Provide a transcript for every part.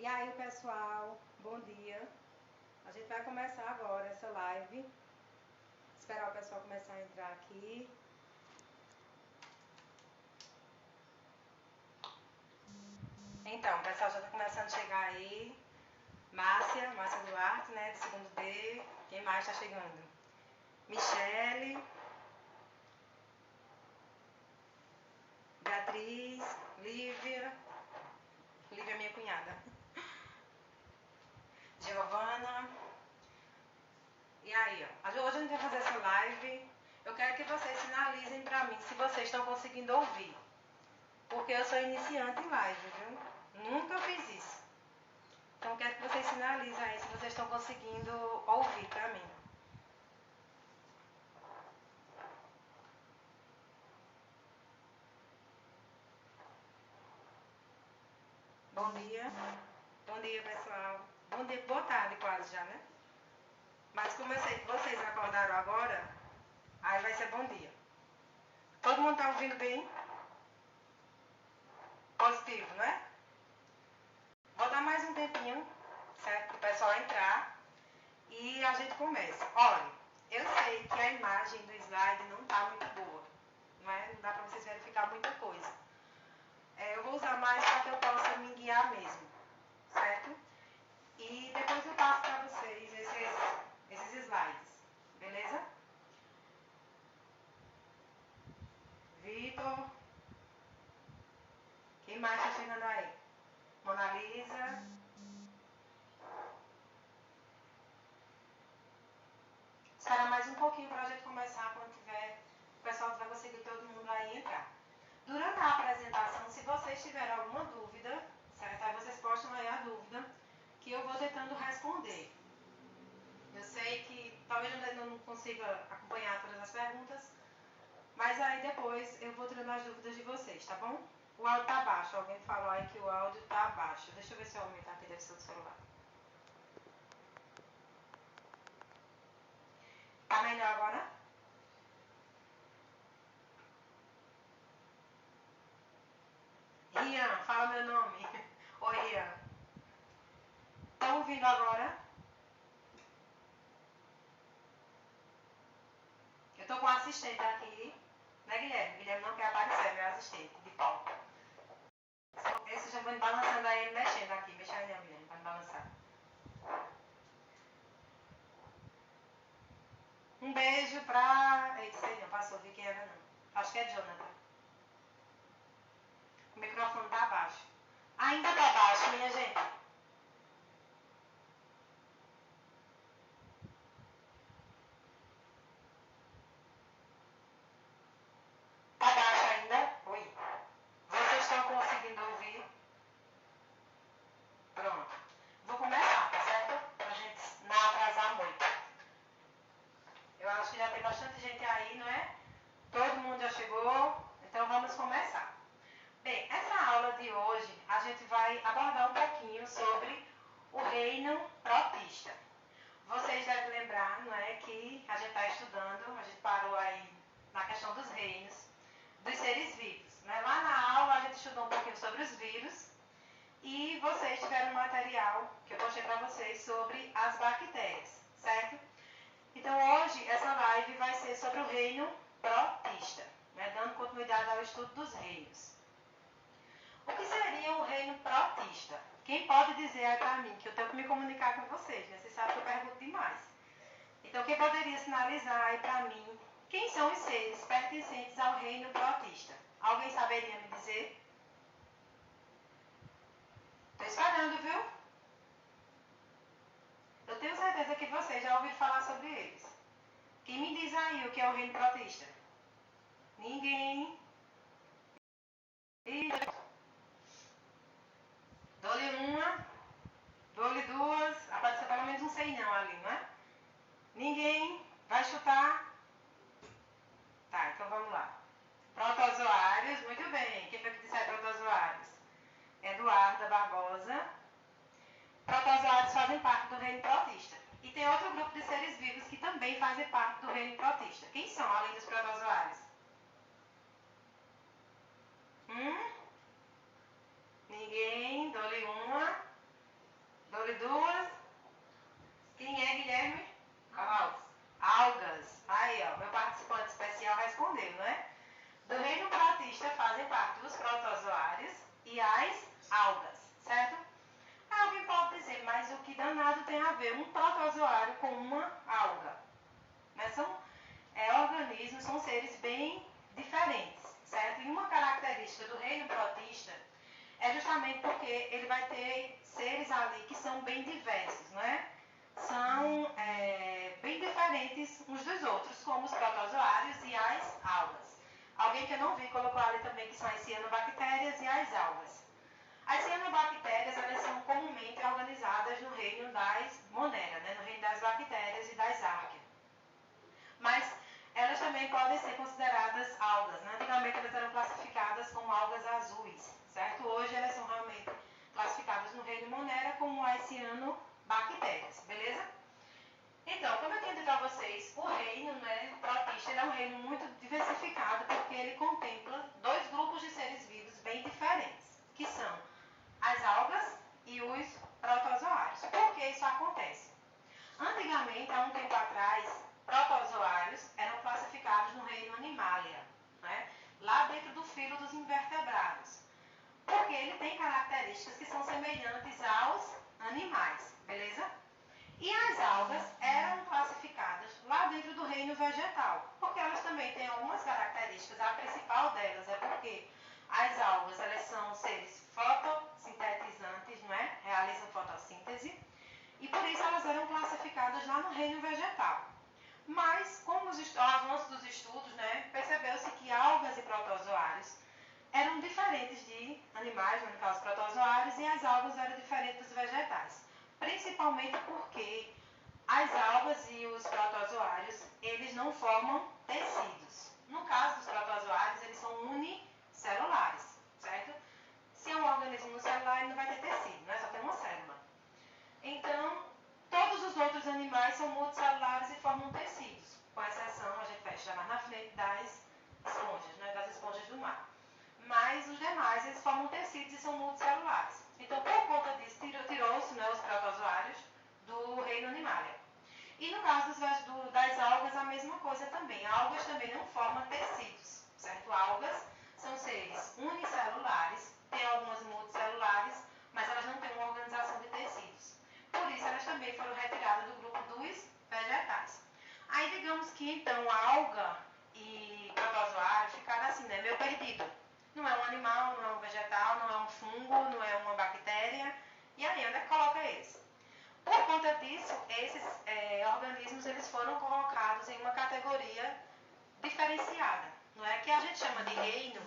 E aí, pessoal, bom dia. A gente vai começar agora essa live. Esperar o pessoal começar a entrar aqui. Então, o pessoal já está começando a chegar aí. Márcia Duarte, né, do segundo D. Quem mais está chegando? Michele, Beatriz, Lívia é minha cunhada. Giovana. E aí, ó. Hoje a gente vai fazer essa live. Eu quero que vocês sinalizem pra mim se vocês estão conseguindo ouvir. Porque eu sou iniciante em live, viu? Nunca fiz isso. Então eu quero que vocês sinalizem aí se vocês estão conseguindo ouvir pra mim. Bom dia. Bom dia, pessoal. Bom dia, boa tarde quase já, né? Mas como eu sei que vocês acordaram agora, aí vai ser bom dia. Todo mundo tá ouvindo bem? Positivo, né? Vou dar mais um tempinho, certo? Para o pessoal entrar e a gente começa. Olha, eu sei que a imagem do slide não tá muito boa, não é? Não dá para vocês verificar muita coisa. Eu vou usar mais para que eu possa me guiar mesmo, certo? E depois eu passo para vocês esses slides, beleza? Vitor. Quem mais está chegando aí? Mona Lisa. Espera mais um pouquinho para a gente começar, quando tiver, o pessoal vai conseguir todo mundo aí entrar. Durante a apresentação, se vocês tiverem alguma dúvida, certo? Aí vocês postam aí a dúvida, que eu vou tentando responder. Eu sei que talvez eu não consiga acompanhar todas as perguntas, mas aí depois eu vou tirando as dúvidas de vocês, tá bom? O áudio tá baixo, alguém falou aí que o áudio tá baixo. Deixa eu ver se eu aumentar aqui, deve ser do celular. Tá melhor agora? Rian, fala meu nome. Oi, Rian. Estão ouvindo agora? Eu tô com um assistente aqui, né, Guilherme? Guilherme não quer aparecer, meu assistente de palco. Esse já vou me balançando aí, ele mexendo aqui. Mexa aí, não, Guilherme, pra me balançar. Um beijo pra... Eita, sei não, passou, vi quem era não. Acho que é Jonathan. O microfone tá baixo. Ainda tá baixo, minha gente. Tá baixo ainda? Oi. Vocês estão conseguindo ouvir? Pronto. Vou começar, tá certo? Pra gente não atrasar muito. Eu acho que já tem bastante gente aí, não é? Todo mundo já chegou, então vamos começar. Bem, essa aula de hoje a gente vai abordar um pouquinho sobre o reino protista. Vocês devem lembrar, não é, que a gente está estudando, a gente parou aí na questão dos reinos, dos seres vivos. Né? Lá na aula a gente estudou um pouquinho sobre os vírus e vocês tiveram um material que eu postei para vocês sobre as bactérias, certo? Então hoje essa live vai ser sobre o reino protista, né? Dando continuidade ao estudo dos reinos. O que seria o reino protista? Quem pode dizer aí para mim, que eu tenho que me comunicar com vocês, né? Vocês sabem que eu pergunto demais. Então, quem poderia sinalizar aí para mim quem são os seres pertencentes ao reino protista? Alguém saberia me dizer? Estou esperando, viu? Eu tenho certeza que vocês já ouviram falar sobre eles. Quem me diz aí o que é o reino protista? Ninguém. E... Dou-lhe uma, dou-lhe duas, apareceu pelo menos um sei não ali, não é? Ninguém vai chutar? Tá, então vamos lá. Protozoários, muito bem. Quem foi que disse protozoários? Eduarda Barbosa. Protozoários fazem parte do reino protista. E tem outro grupo de seres vivos que também fazem parte do reino protista. Quem são, além dos protozoários? Ninguém, dou-lhe uma. ver um protozoário com uma alga. Né? São organismos, são seres bem diferentes, certo? E uma característica do reino protista é justamente porque ele vai ter seres ali que são bem diversos, não é? São bem diferentes uns dos outros, como os protozoários e as algas. Alguém que eu não vi colocou ali também que são as cianobactérias e as algas. As cianobactérias, elas são comumente organizadas no reino das Monera, né? No reino das bactérias e das arqueias. Mas elas também podem ser consideradas algas, né? Antigamente elas eram classificadas como algas azuis, certo? Hoje elas são realmente classificadas no reino Monera como as cianobactérias, beleza? Então, como eu tinha dito a vocês, o reino, né, protista, ele é um reino muito diversificado porque ele contempla dois grupos de seres vivos bem diferentes, que são as algas e os protozoários. Por que isso acontece? Antigamente, há um tempo atrás, protozoários eram classificados no reino Animalia, né? Lá dentro do filo dos invertebrados, porque ele tem características que são semelhantes aos animais, beleza? E as algas eram classificadas lá dentro do reino vegetal, porque elas também têm algumas características. A principal delas é porque as algas, elas são seres fotossintetizantes, não é? Realizam fotossíntese, e por isso elas eram classificadas lá no reino vegetal. Mas, com o avanço dos estudos, né, percebeu-se que algas e protozoários eram diferentes de animais, no caso protozoários, e as algas eram diferentes dos vegetais. Principalmente porque as algas e os protozoários, eles não formam tecidos. No caso dos protozoários, eles são unicelulares, certo? Se é um organismo unicelular, ele não vai ter tecido, né? Só tem uma célula. Então, todos os outros animais são multicelulares e formam tecidos, com exceção, a gente vai chamar mais na frente, das esponjas, né? Das esponjas do mar. Mas os demais, eles formam tecidos e são multicelulares. Então, por conta disso, tirou-se, né, os protozoários do reino Animalia. E no caso das algas, a mesma coisa também. Algas também não formam tecidos, certo? Algas são seres unicelulares, tem algumas multicelulares, mas elas não têm uma organização de tecidos. Por isso, elas também foram retiradas do grupo dos vegetais. Aí, digamos que, então, a alga e protozoário ficaram assim, né, meio perdido. Não é um animal, não é um vegetal, não é um fungo, não é uma bactéria. E aí, onde é que coloca eles? Por conta disso, esses organismos eles foram colocados em uma categoria diferenciada. Não é que a gente chama de reino,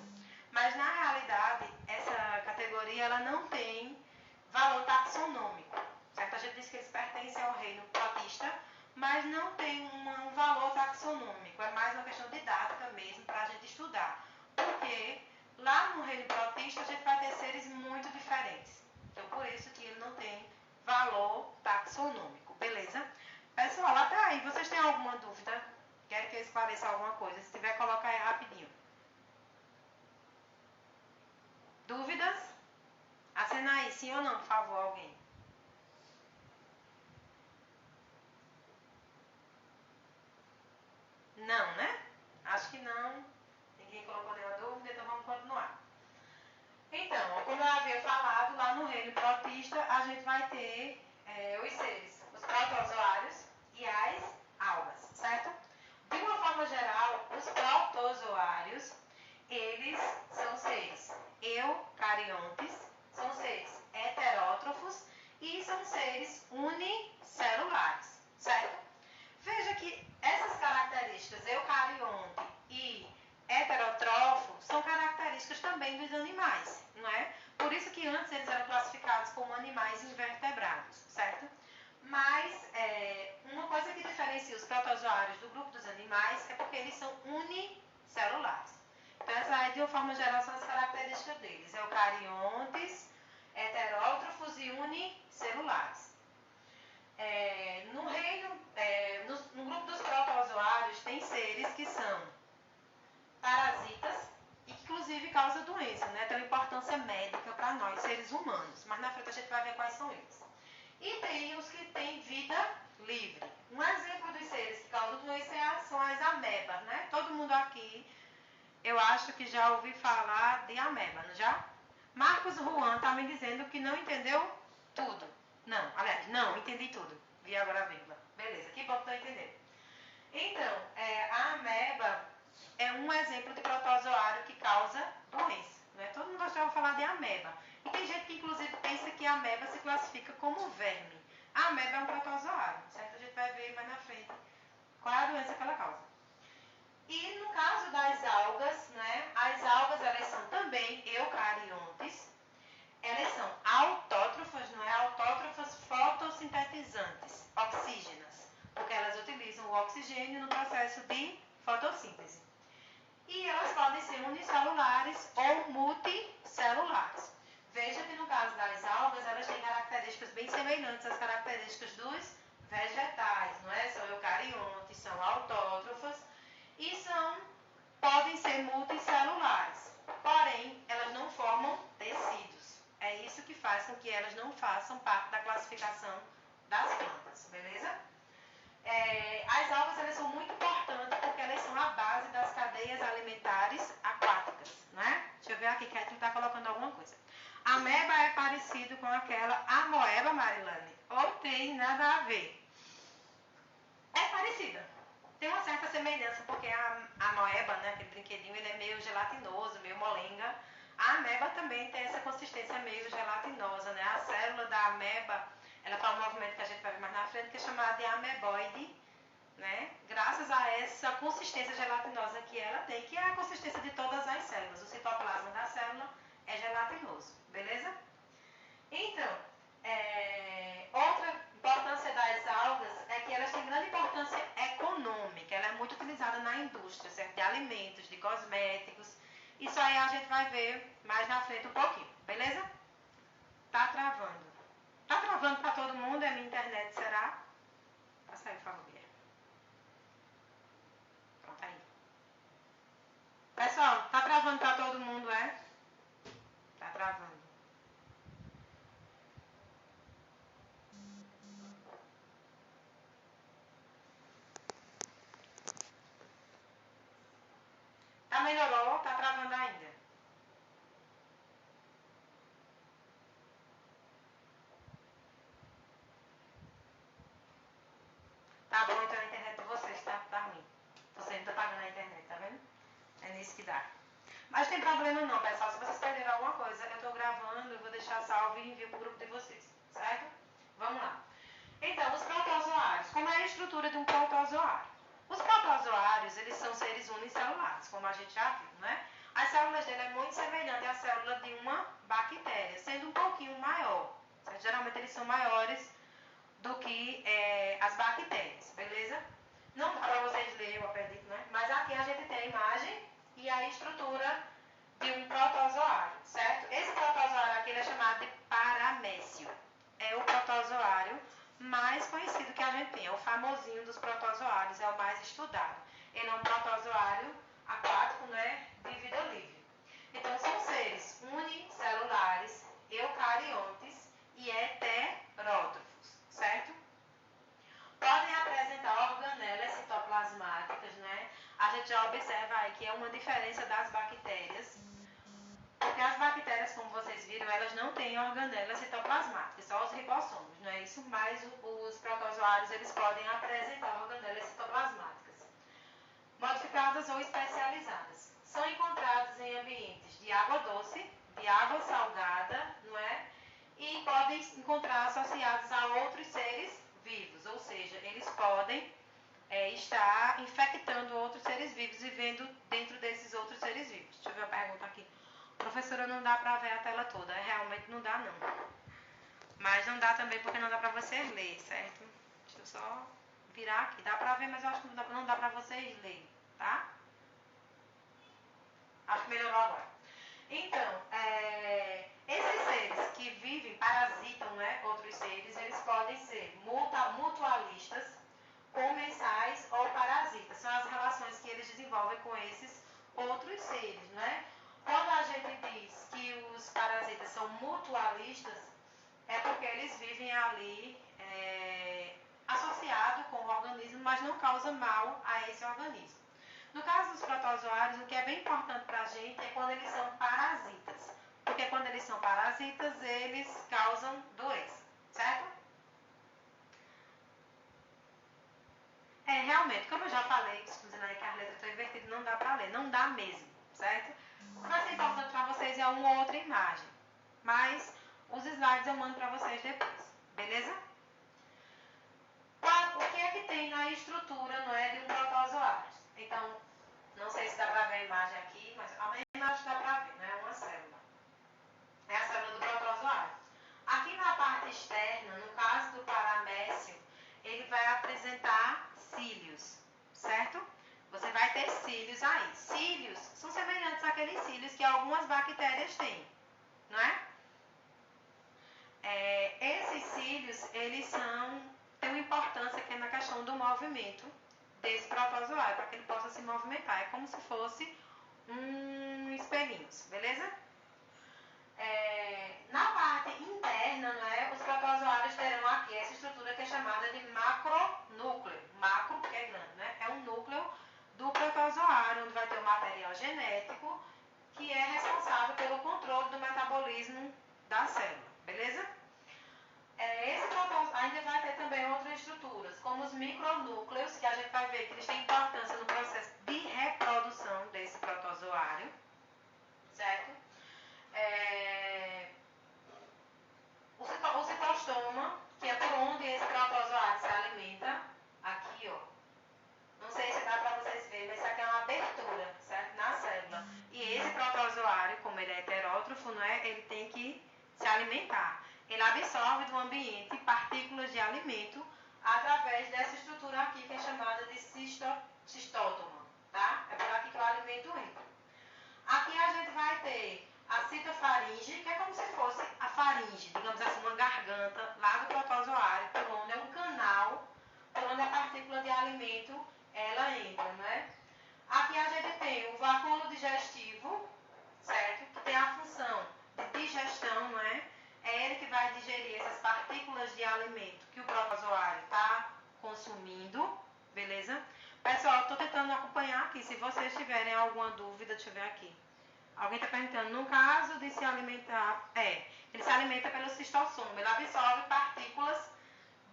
mas na realidade, essa categoria ela não tem valor taxonômico. Certo? A gente diz que eles pertencem ao reino protista, mas não tem um valor taxonômico. É mais uma questão didática mesmo para a gente estudar. Porque lá no reino protista, a gente vai ter seres muito diferentes. Então, por isso que ele não tem valor taxonômico. Beleza? Pessoal, até aí, vocês têm alguma dúvida? Querem que eu esclareça alguma coisa? Se tiver, coloca aí rapidinho. Dúvidas? Acena aí, sim ou não, por favor, alguém. Não, né? Acho que não. Ninguém colocou nenhuma dúvida, então vamos continuar. Então, como eu havia falado, lá no reino protista, a gente vai ter os seres, os protozoários e as algas, certo? De uma forma geral, os protozoários, eles são seres eucariontes, são seres heterótrofos e são seres unicelulares, certo? Veja que essas características eucarionte e heterótrofo são características também dos animais, não é? Por isso que antes eles eram classificados como animais invertebrados, certo? Mas uma coisa que diferencia os protozoários do grupo dos animais é porque eles são unicelulares. Então, essa aí, de uma forma geral, são as características deles: eucariontes, heterótrofos e unicelulares. No grupo dos protozoários, tem seres que são parasitas e que, inclusive, causam doença, né? Tem uma importância médica para nós, seres humanos. Mas na frente a gente vai ver quais são eles. E tem os que têm vida livre. Um exemplo dos seres que causam doença são as amebas, né? Todo mundo aqui, eu acho que já ouviu falar de ameba, não já? Marcos Juan está me dizendo que não entendeu tudo. Não, aliás, não, entendi tudo. Vi agora a vírgula. Beleza, que bom que estão entendendo. Então, a ameba é um exemplo de protozoário que causa doença. Né? Todo mundo gostava de falar de ameba. E tem gente que, inclusive, pensa que a ameba se classifica como verme. A ameba é um protozoário, certo? A gente vai ver mais na frente qual é a doença que ela causa. E no caso das algas, né? As algas, elas são também eucariontes. Elas são autótrofas, não é? Autótrofas fotossintetizantes, oxígenas, porque elas utilizam o oxigênio no processo de fotossíntese. E elas podem ser unicelulares ou multicelulares. Veja que no caso das algas, elas têm características bem semelhantes às características dos vegetais, não é? São eucariontes, são autótrofas e podem ser multicelulares. Porém, elas não formam tecidos. É isso que faz com que elas não façam parte da classificação das plantas, beleza? As algas, elas são muito importantes porque elas são a base das cadeias alimentares aquáticas, né? Deixa eu ver aqui, que a gente está colocando alguma coisa. A ameba é parecido com aquela amoeba, Marilane? Ou tem nada a ver? É parecida. Tem uma certa semelhança, porque a amoeba, né, aquele brinquedinho, ele é meio gelatinoso, meio molenga. A ameba também tem essa consistência meio gelatinosa, né? A célula da ameba, ela faz um movimento que a gente vai ver mais na frente, que é chamado de ameboide, né? Graças a essa consistência gelatinosa que ela tem, que é a consistência de todas as células. O citoplasma da célula é gelatinoso, beleza? Então, outra importância das algas é que elas têm grande importância econômica. Ela é muito utilizada na indústria, certo? De alimentos, de cosméticos. Isso aí a gente vai ver mais na frente um pouquinho, beleza? Tá travando. Tá travando para todo mundo? É minha internet, será? Passa aí, por favor, Guilherme. Pronto, aí. Pessoal, tá travando para todo mundo, é? Tá travando. Tá, melhorou? Tá travando ainda? Tá bom, então a internet de vocês tá ruim. Você ainda tá pagando a internet, tá vendo? É nisso que dá. Mas tem problema não, pessoal. Se vocês perderam alguma coisa, eu tô gravando, eu vou deixar salvo e envio pro grupo de vocês, certo? Vamos lá. Então, os protozoários. Como é a estrutura de um protozoário? Os protozoários, eles são seres unicelulares, como a gente já viu, né? As células dele é muito semelhante à célula de uma bactéria, sendo um pouquinho maior. Certo? Geralmente eles são maiores do que as bactérias, beleza? Não dá para vocês lerem, eu acredito, né? Mas aqui a gente tem a imagem e a estrutura de um protozoário, certo? Esse protozoário aqui ele é chamado de paramécio. É o protozoário mais conhecido que a gente tem, é o famosinho dos protozoários, é o mais estudado. Ele é um protozoário aquático, né, de vida livre. Então, são seres unicelulares, eucariontes e heterótrofos, certo? Podem apresentar organelas citoplasmáticas, né? A gente já observa aí que é uma diferença das bactérias, porque as bactérias, como vocês viram, elas não têm organelas citoplasmáticas, só os ribossomos, não é isso? Mas os protozoários, eles podem apresentar organelas citoplasmáticas, modificadas ou especializadas. São encontrados em ambientes de água doce, de água salgada, não é? E podem encontrar associados a outros seres vivos, ou seja, eles podem estar infectando outros seres vivos e vivendo dentro desses outros seres vivos. Deixa eu ver a pergunta aqui. Professora, não dá para ver a tela toda. Realmente não dá, não. Mas não dá também porque não dá para vocês ler, certo? Deixa eu só virar aqui. Dá para ver, mas eu acho que não dá para vocês ler, tá? Acho que melhorou agora. Então, esses seres que vivem, parasitam, né, outros seres, eles podem ser mutualistas, comensais ou parasitas. São as relações que eles desenvolvem com esses outros seres, né? Quando a gente diz que os parasitas são mutualistas, é porque eles vivem ali associado com o organismo, mas não causam mal a esse organismo. No caso dos protozoários, o que é bem importante para a gente é quando eles são parasitas. Porque quando eles são parasitas, eles causam doença, certo? realmente, como eu já falei, dizendo aí que as letras estão invertidas, não dá para ler, não dá mesmo, certo? O que vai ser importante para vocês é uma outra imagem, mas os slides eu mando para vocês depois, beleza? O que é que tem na estrutura, não é, de um protozoário? Então, não sei se dá para ver a imagem aqui, mas a imagem dá para ver, né? É uma célula. É a célula do protozoário. Aqui na parte externa, no caso do paramécio, ele vai apresentar cílios, certo? Você vai ter cílios aí. Cílios são semelhantes àqueles cílios que algumas bactérias têm, não é? Esses cílios, eles têm uma importância que é na questão do movimento desse protozoário, para que ele possa se movimentar. É como se fosse um espelhinho, beleza? Na parte interna, né, os protozoários terão aqui essa estrutura que é chamada de macronúcleo. Macro, porque é grande, né? É um núcleo do protozoário, onde vai ter o material genético, que é responsável pelo controle do metabolismo da célula, beleza? Esse protozoário ainda vai ter também outras estruturas, como os micronúcleos, que a gente vai ver que eles têm importância no processo de reprodução desse protozoário, certo? O citostoma, que é por onde esse protozoário se alimenta, aqui, ó. Não sei se dá para vocês verem, mas isso aqui é uma abertura, certo? Na célula. E esse protozoário, como ele é heterótrofo, não é? Ele tem que se alimentar. Ele absorve do ambiente partículas de alimento através dessa estrutura aqui, que é chamada de cistótoma, tá? É por aqui que o alimento entra. Aqui a gente vai ter a citofaringe, que é como se fosse a faringe, digamos assim, uma garganta lá do protozoário, por onde é um canal, por onde a partícula de alimento ela entra, né? Aqui a gente tem o vacúolo digestivo, certo? Que tem a função de digestão, não é? É ele que vai digerir essas partículas de alimento que o protozoário está consumindo, beleza? Pessoal, estou tentando acompanhar aqui. Se vocês tiverem alguma dúvida, deixa eu ver aqui. Alguém está perguntando, no caso de se alimentar, ele se alimenta pelo cistossoma, ele absorve partículas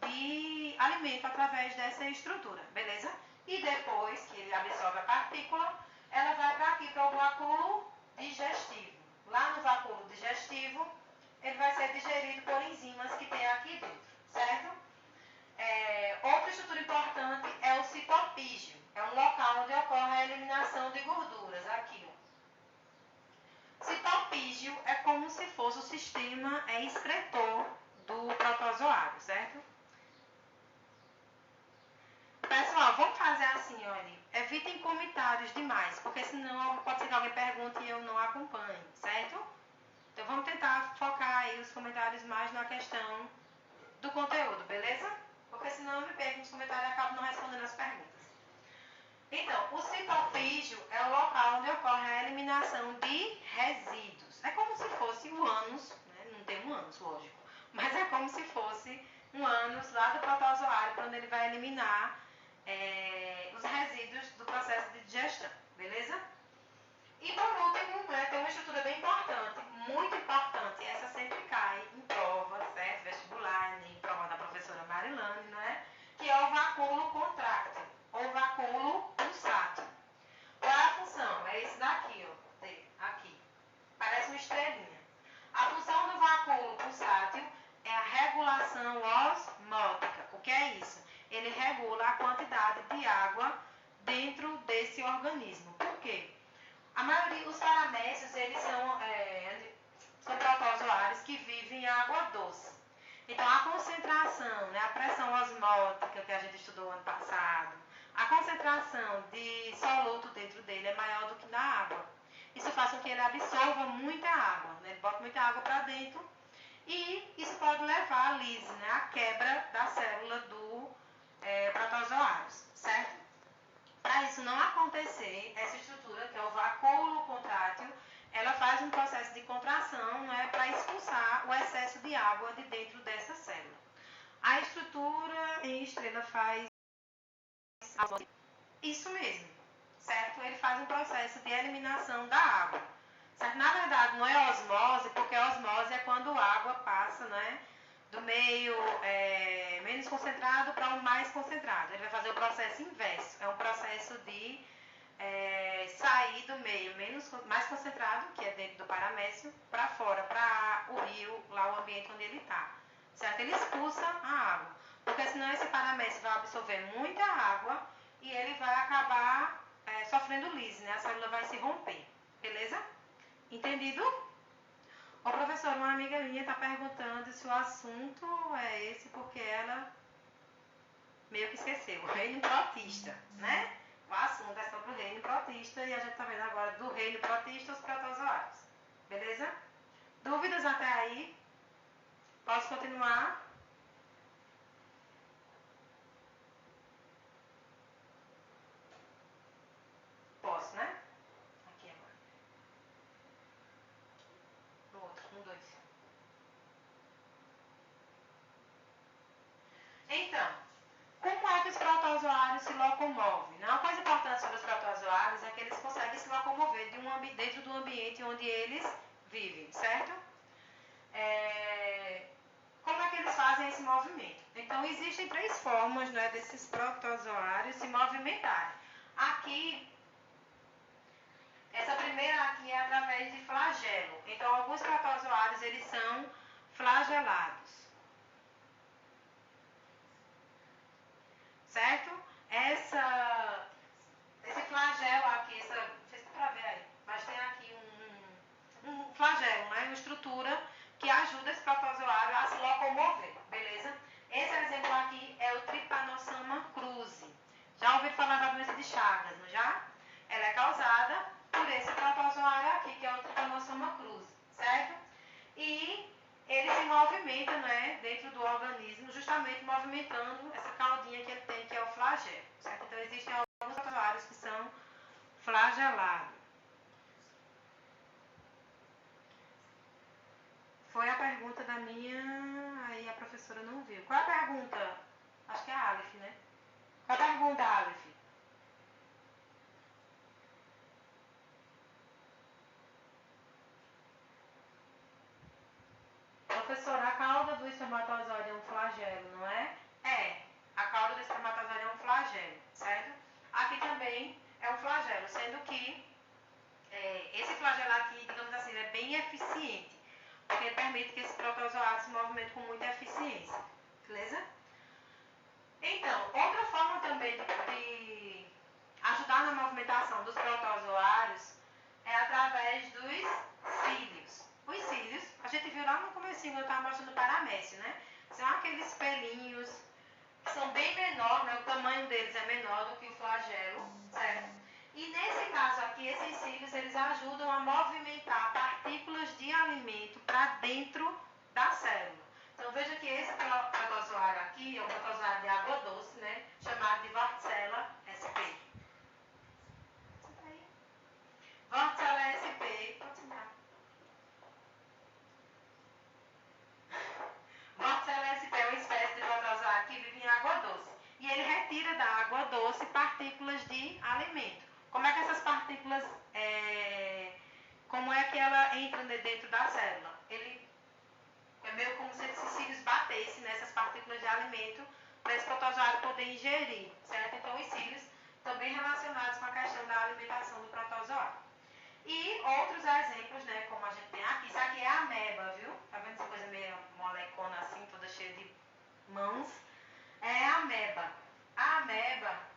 de alimento através dessa estrutura, beleza? E depois que ele absorve a partícula, ela vai para aqui, para o vacúolo digestivo. Lá no vacúolo digestivo, ele vai ser digerido por enzimas que tem aqui dentro, certo? Outra estrutura importante é o citopígio. É um local onde ocorre a eliminação de gorduras, aqui, ó. Citopígio é como se fosse o sistema excretor do protozoário, certo? Pessoal, vamos fazer assim, olha. Evitem comentários demais, porque senão pode ser que alguém pergunte e eu não acompanhe, certo? Então vamos tentar focar aí os comentários mais na questão do conteúdo, beleza? Porque senão eu me perco nos comentários e acabo não respondendo as perguntas. Então, o citopígio é o local onde ocorre a eliminação de resíduos. É como se fosse o ânus, né? Não tem um ânus, lógico, mas é como se fosse um ânus lá do protozoário, onde ele vai eliminar os resíduos do processo de digestão, beleza? E por último, né, tem uma estrutura bem importante, muito importante, e essa sempre cai em prova, certo? Vestibular, em prova da professora Marilane, né? Que é o vacúolo contráctil, ou vacúolo pulsátil. Qual é a função? É esse daqui, ó, aqui. Parece uma estrelinha. A função do vacúolo pulsátil é a regulação osmótica. O que é isso? Ele regula a quantidade de água dentro desse organismo. Por quê? A maioria dos paramécios, eles são protozoários que vivem em água doce. Então, a concentração, né, a pressão osmótica que a gente estudou ano passado, a concentração de soluto dentro dele é maior do que na água. Isso faz com que ele absorva muita água, né? Ele bota muita água para dentro e isso pode levar à lise, né, à quebra da célula do protozoário, certo? Para isso não acontecer, essa estrutura, que é o vacúolo contrátil, ela faz um processo de contração, né, para expulsar o excesso de água de dentro dessa célula. A estrutura em estrela faz isso mesmo, certo? Ele faz um processo de eliminação da água, certo? Na verdade, não é osmose, porque a osmose é quando a água passa, né, do meio menos concentrado para o mais concentrado. Ele vai fazer o processo inverso. É um processo de sair do meio mais concentrado, que é dentro do paramécio, para fora, para o rio, lá o ambiente onde ele está. Certo? Ele expulsa a água. Porque senão esse paramécio vai absorver muita água e ele vai acabar sofrendo lise, né? A célula vai se romper. Beleza? Entendido? Ô professor, uma amiga minha está perguntando se o assunto é esse porque ela meio que esqueceu. O reino protista, né? O assunto é sobre o reino protista e a gente está vendo agora do reino protista os protozoários. Beleza? Dúvidas até aí? Posso continuar? Posso, né? Aqui agora. No outro, no 2. Então, como é que os protozoários se locomovem? Uma coisa importante sobre os protozoários é que eles conseguem se locomover dentro do ambiente onde eles vivem, certo? Como é que eles fazem esse movimento? Então, existem 3 formas, né, desses protozoários se movimentarem. Aqui, essa primeira aqui é através de flagelo. Então, alguns protozoários, eles são flagelados. Certo? Esse flagelo aqui, não sei se dá pra ver aí, mas tem aqui um flagelo, né? Uma estrutura que ajuda esse protozoário a se locomover, beleza? Esse exemplo aqui é o Trypanosoma cruzi. Já ouviram falar da doença de Chagas, não já? Ela é causada por esse protozoário aqui, que é o Trypanosoma cruzi, certo? E ele se movimenta, né, dentro do organismo, justamente movimentando essa caudinha que ele tem, que é o flagelo, certo? Então, existem alguns protozoários que são flagelados. Foi a pergunta da minha... Aí a professora não viu. Qual é a pergunta? Acho que é a Aleph, né? Qual é a pergunta, Aleph? Professora, a cauda do espermatozoide é um flagelo, não é? É. A cauda do espermatozoide é um flagelo, certo? Aqui também é um flagelo, sendo que esse flagelo aqui, digamos assim, é bem eficiente, porque permite que esse protozoário se movimente com muita eficiência. Beleza? Então, outra forma também de ajudar na movimentação dos protozoários é através dos cílios. Os cílios, a gente viu lá no comecinho, eu estava mostrando o paramécio, né? São aqueles pelinhos que são bem menores, né? O tamanho deles é menor do que o flagelo, certo? E nesse caso aqui, esses cílios, eles ajudam a movimentar partículas de alimento para dentro da célula. Então, veja que esse protozoário aqui é um protozoário de água doce, né? Chamado de Vorticella sp. Vorticella sp, pode sentar. Vorticella sp é uma espécie de protozoário que vive em água doce. E ele retira da água doce partículas de alimento. Como é que essas partículas, como é que ela entra dentro da célula? Ele é meio como se esses cílios batessem nessas partículas de alimento para esse protozoário poder ingerir, certo? Então, os cílios estão bem relacionados com a questão da alimentação do protozoário. E outros exemplos, né, como a gente tem aqui, isso aqui é a ameba, viu? Tá vendo essa coisa meio molecona assim, toda cheia de mãos? É a ameba. A ameba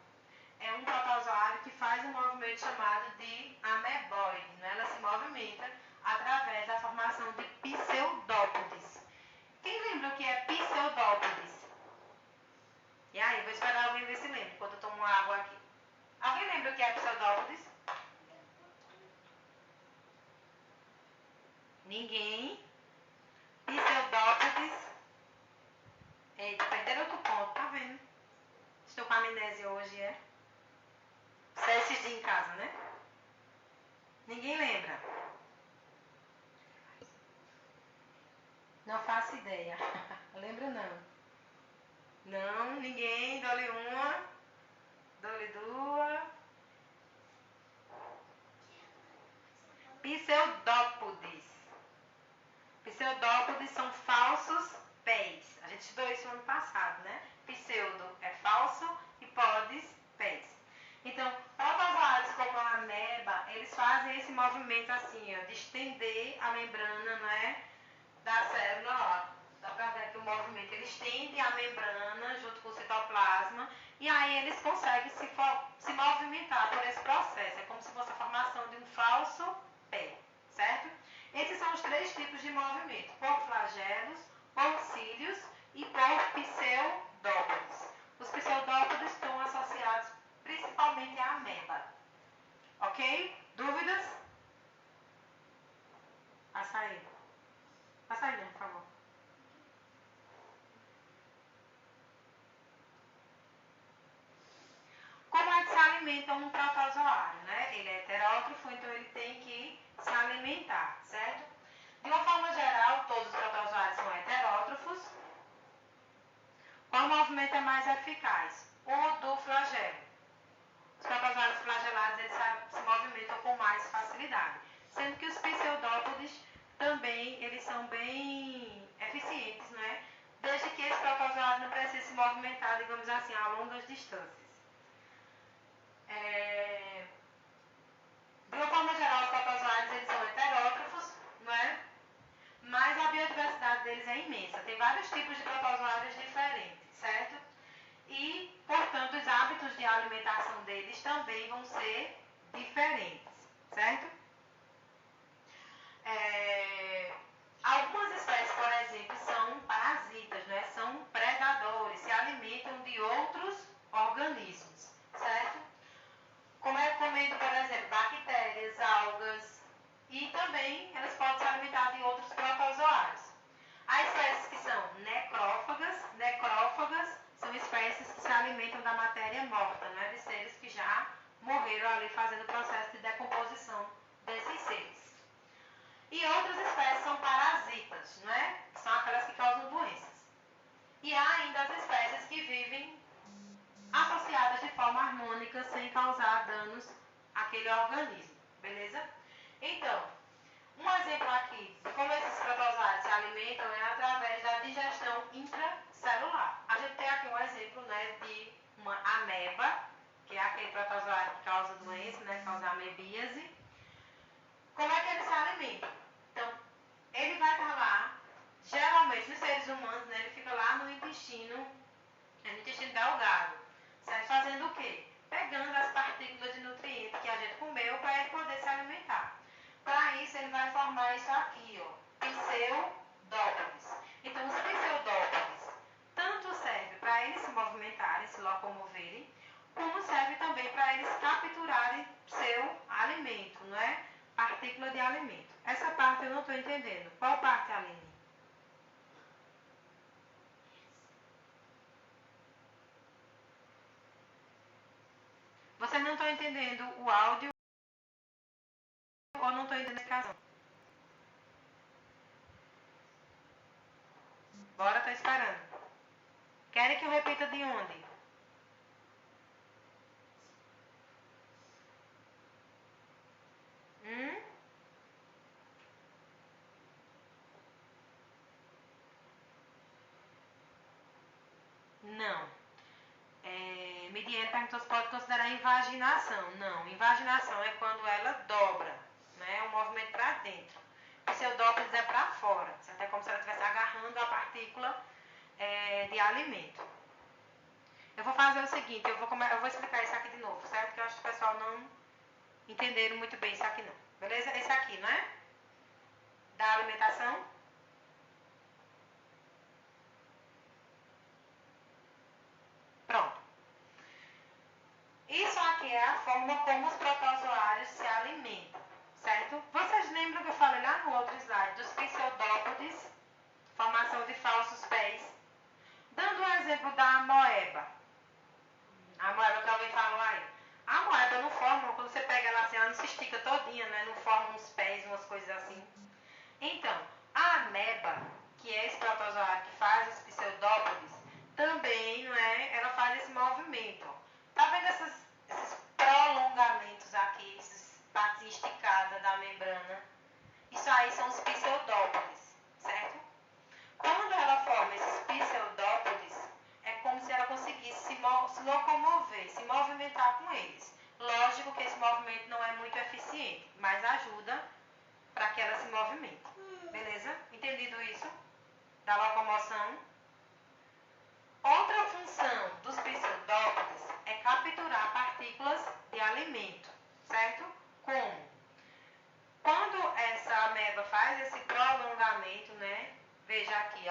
é um protozoário que faz um movimento chamado de ameboide, né? Ela se movimenta através da formação de pseudópodes. Quem lembra o que é pseudópodes? E aí, vou esperar alguém ver se lembra, enquanto eu tomo água aqui. Alguém lembra o que é pseudópodes? Ninguém? Pseudópodes. Eita, perderam outro ponto, tá vendo? Estou com amnésia hoje, é? Você assistiu em casa, né? Ninguém lembra? Não faço ideia. Lembro não. Não, ninguém. Dou-lhe uma. Dou-lhe duas. Pseudópodes. Pseudópodes são falsos pés. gente estudou isso no ano passado, né? Pseudo é falso e podes, pés. Então, protozoários como a ameba, eles fazem esse movimento assim, ó, de estender a membrana, né, da célula, ó. Dá pra ver aqui o movimento, ele estende a membrana junto com o citoplasma e aí eles conseguem se movimentar por esse processo. É como se fosse a formação de um falso pé, certo? Esses são os três tipos de movimento: por flagelos, por cílios e por pseudópodes. Os pseudópodes estão associados principalmente à ameba. Ok? Dúvidas? Passa aí. Passa aí, por favor. Como é que se alimenta um protozoário, né? Ele é heterótrofo, então ele tem que se alimentar, certo? De uma forma geral, todos os protozoários são heterótrofos. Qual movimento é mais eficaz? O do flagelo. Os protozoários flagelados eles se movimentam com mais facilidade, sendo que os pseudópodes também eles são bem eficientes, né? Desde que esse protozoário não precise se movimentar, digamos assim, a longas distâncias. De uma forma geral, os protozoários eles são heterótrofos, não é? Mas a biodiversidade deles é imensa. Tem vários tipos de protozoários diferentes, certo? E, portanto, os hábitos de alimentação deles também vão ser diferentes, certo? Algumas espécies, por exemplo, são parasitas, né? São predadores, se alimentam de outros organismos, certo? Comendo, por exemplo, bactérias, algas, e também elas podem se alimentar de outros protozoários. Há espécies que são necrófagas são espécies que se alimentam da matéria morta, né, de seres que já morreram ali fazendo o processo de decomposição desses seres. E outras espécies são parasitas, né, que são aquelas que causam doenças. E há ainda as espécies que vivem associadas de forma harmônica sem causar danos àquele organismo, beleza? Então, um exemplo aqui de como esses protozoários se alimentam é através da digestão intracelular. A gente tem aqui um exemplo, né, de uma ameba, que é aquele protozoário que causa doença, né, causa amebíase. Como é que ele se alimenta? Então, ele vai estar lá, geralmente nos seres humanos, né, ele fica lá no intestino delgado, certo? Fazendo o quê? Pegando as partículas de nutrientes que a gente comeu para ele poder se alimentar. Para isso, ele vai formar isso aqui, ó, pseudópodes. Então, os pseudópodes tanto servem para eles se movimentarem, se locomoverem, como serve também para eles capturarem seu alimento, não é? Partícula de alimento. Essa parte eu não estou entendendo. Qual parte, Aline? Vocês não estão entendendo o áudio ou não estão entendendo a explicação? Bora, tô esperando. Querem que eu repita de onde? Não. Midiene perguntou se pode considerar invaginação. Não, invaginação é quando ela dobra, né? Um movimento para dentro. Pseudópodes é para fora, certo? É como se ela estivesse agarrando a partícula de alimento. Eu vou fazer o seguinte, eu vou explicar isso aqui de novo, certo? Que eu acho que o pessoal não entenderam muito bem isso aqui não. Beleza? Esse aqui, não é? Da alimentação. Pronto. Isso aqui é a forma como os protozoários se alimentam, certo? Vocês lembram que eu falei lá no outro slide dos pseudópodes, formação de falsos pés? Dando um exemplo da amoeba. A amoeba que alguém falou aí. A amoeba não forma, quando você pega ela assim, ela não se estica todinha, né? Não forma uns pés, umas coisas assim. Então, a ameba, que é esse protozoário que faz os pseudópodes, também, não é? Ela faz esse movimento. Tá vendo esses prolongamentos aqui, essas partes esticadas da membrana? Isso aí são os pseudópodes, certo? Quando ela forma esses pseudópodes, eles. Lógico que esse movimento não é muito eficiente, mas ajuda para que ela se movimente. Beleza? Entendido isso? Da locomoção. Outra função dos pseudópodes é capturar partículas de alimento, certo? Como? Quando essa ameba faz esse prolongamento, né? Veja aqui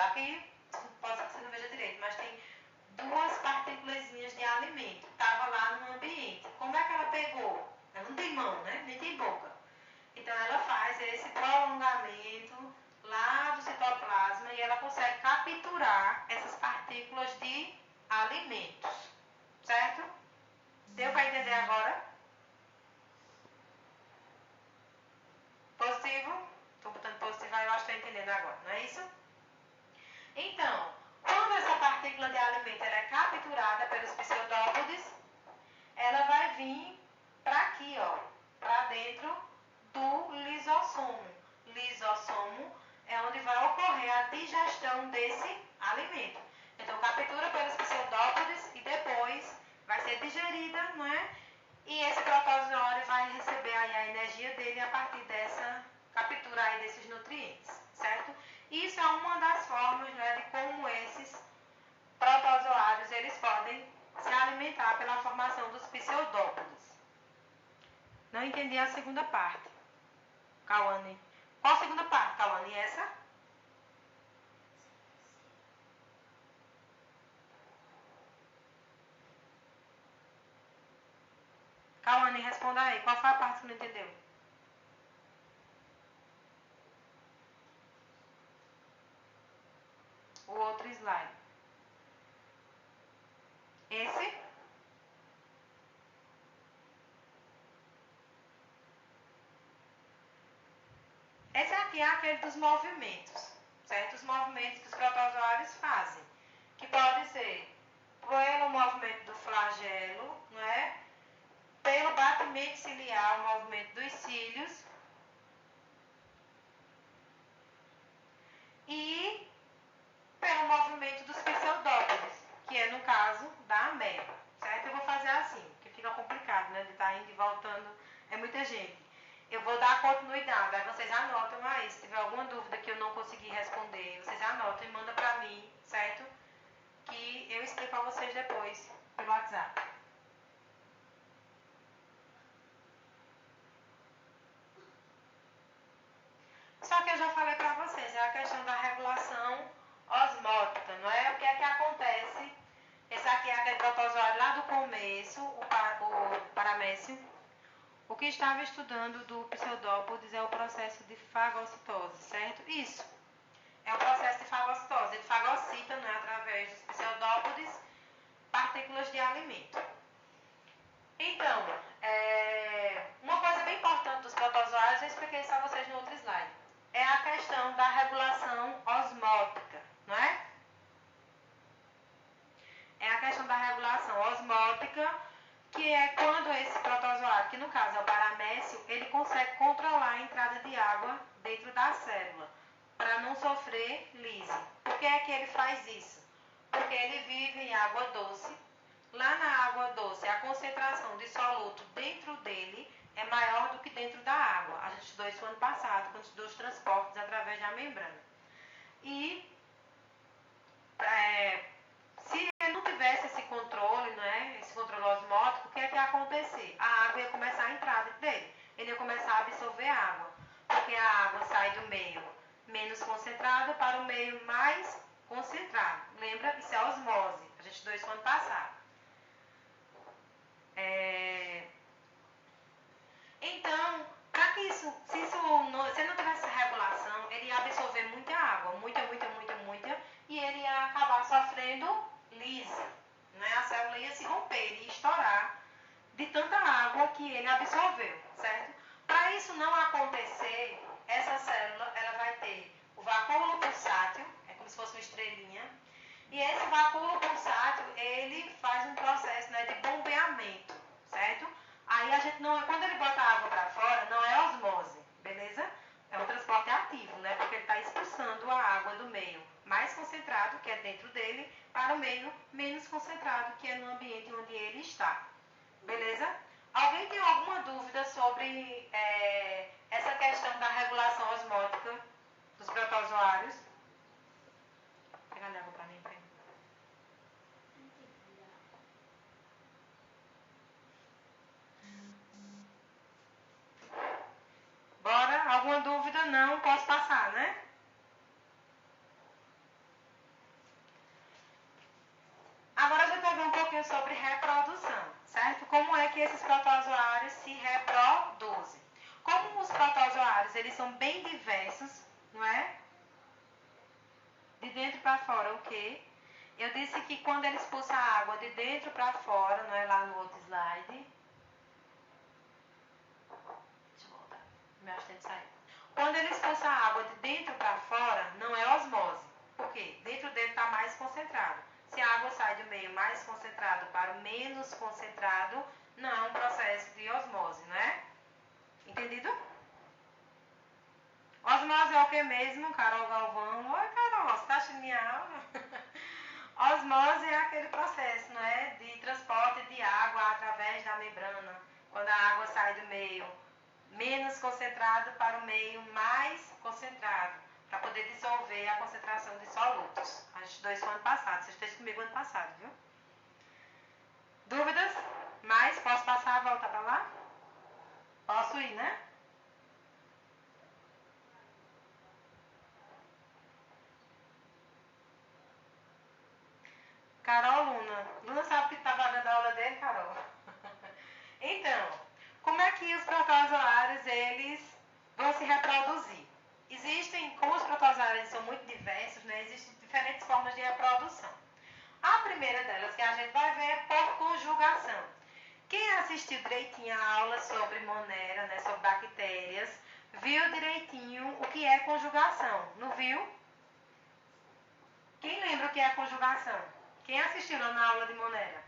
pode ser que você não veja direito, mas tem duas partículas de alimento. Estava lá no ambiente. Como é que ela pegou? Ela não tem mão, né? Nem tem boca. Então ela faz esse prolongamento lá do citoplasma e ela consegue capturar essas partículas de alimentos. Certo? Deu para entender agora? Positivo? Estou botando positivo aí, eu acho que estou entendendo agora, não é isso? Então, quando essa partícula de alimento ela é capturada pelos pseudópodes, ela vai vir para aqui, ó, para dentro do lisossomo. Lisossomo é onde vai ocorrer a digestão desse alimento. Então, captura pelos pseudópodes e depois vai ser digerida, não é? E esse protozoário vai receber aí a energia dele a partir dessa captura aí desses nutrientes, certo? Isso é uma das formas, né, de como esses protozoários eles podem se alimentar pela formação dos pseudópodes. Não entendi a segunda parte, Cauane. Qual a segunda parte, Cauane? Essa? Cauane, responda aí. Qual foi a parte que não entendeu? O outro slide. Esse? Esse aqui é aquele dos movimentos, certo? Os movimentos que os protozoários fazem, que pode ser pelo movimento do flagelo, não é? Pelo batimento ciliar, o movimento dos cílios, e pelo movimento dos pseudópodes, que é no caso da ameba, certo? Eu vou fazer assim, porque fica complicado, né? De estar indo e voltando, é muita gente. Eu vou dar continuidade, aí vocês anotam aí, se tiver alguma dúvida que eu não consegui responder, vocês anotam e mandam pra mim, certo? Que eu explico a vocês depois, pelo WhatsApp. Só que eu já falei pra vocês, é a questão da regulação osmótica, não é? O que é que acontece? Esse aqui é aquele protozoário lá do começo, o paramécio. O que estava estudando do pseudópodes é o processo de fagocitose, certo? Isso. É o processo de fagocitose. Ele fagocita, não é, através dos pseudópodes, partículas de alimento. Então, uma coisa bem importante dos protozoários, eu expliquei isso a vocês no outro slide, é a questão da regulação osmótica, não é? É a questão da regulação osmótica, que é quando esse protozoário, que no caso é o paramécio, ele consegue controlar a entrada de água dentro da célula, para não sofrer lise. Por que é que ele faz isso? Porque ele vive em água doce. Lá na água doce, a concentração de soluto dentro dele é maior do que dentro da água. A gente estudou isso ano passado, quando estudou os transportes através da membrana. E se ele não tivesse esse controle, né, esse controle osmótico, o que é que ia acontecer? A água ia começar a entrar dentro dele. Ele ia começar a absorver água. Porque a água sai do meio menos concentrado para o meio mais concentrado. Lembra? Isso é osmose. A gente estudou isso no ano passado. Então, para que isso, se não tivesse regulação, ele ia absorver muita água, muita, e ele ia acabar sofrendo lise. Né? A célula ia se romper, ele ia estourar de tanta água que ele absorveu, certo? Para isso não acontecer, essa célula ela vai ter o vacúolo pulsátil, é como se fosse uma estrelinha, e esse vacúolo pulsátil, ele faz um processo, né, de bombeamento, certo? Aí a gente não, quando ele bota a água para fora, não é osmose, beleza? É um transporte ativo, né? Porque ele está expulsando a água do meio mais concentrado, que é dentro dele, para o meio menos concentrado, que é no ambiente onde ele está. Beleza? Alguém tem alguma dúvida sobre essa questão da regulação osmótica dos protozoários? Pega água para mim, pega. Bora? Alguma dúvida? Não, posso passar, né? Agora a gente vai ver um pouquinho sobre reprodução, certo? Como é que esses protozoários se reproduzem? Como os protozoários, eles são bem diversos, não é? De dentro para fora, o quê? Eu disse que quando ele expulsa a água de dentro para fora, não é lá no outro slide. Deixa eu voltar. Meu assistente saiu. Quando ele expulsa a água de dentro para fora, não é osmose. Por quê? Dentro dele está mais concentrado. Se a água sai do meio mais concentrado para o menos concentrado, não é um processo de osmose, não é? Entendido? Osmose é o que mesmo, Carol Galvão? Oi, Carol, você está achando minha aula? Osmose é aquele processo, não é? De transporte de água através da membrana. Quando a água sai do meio menos concentrado para o meio mais concentrado, para poder dissolver a concentração de solutos. A gente estudou isso ano passado, vocês estão comigo ano passado, viu? Dúvidas? Mais? Posso passar a volta para lá? Posso ir, né? Carol, Luna. Luna sabe que está vagando a aula dele, Carol? Então, como é que os protozoários, eles vão se reproduzir? Existem, como os protozoários são muito diversos, né, existem diferentes formas de reprodução. A primeira delas que a gente vai ver é por conjugação. Quem assistiu direitinho a aula sobre Monera, né, sobre bactérias, viu direitinho o que é conjugação, não viu? Quem lembra o que é conjugação? Quem assistiu lá na aula de Monera?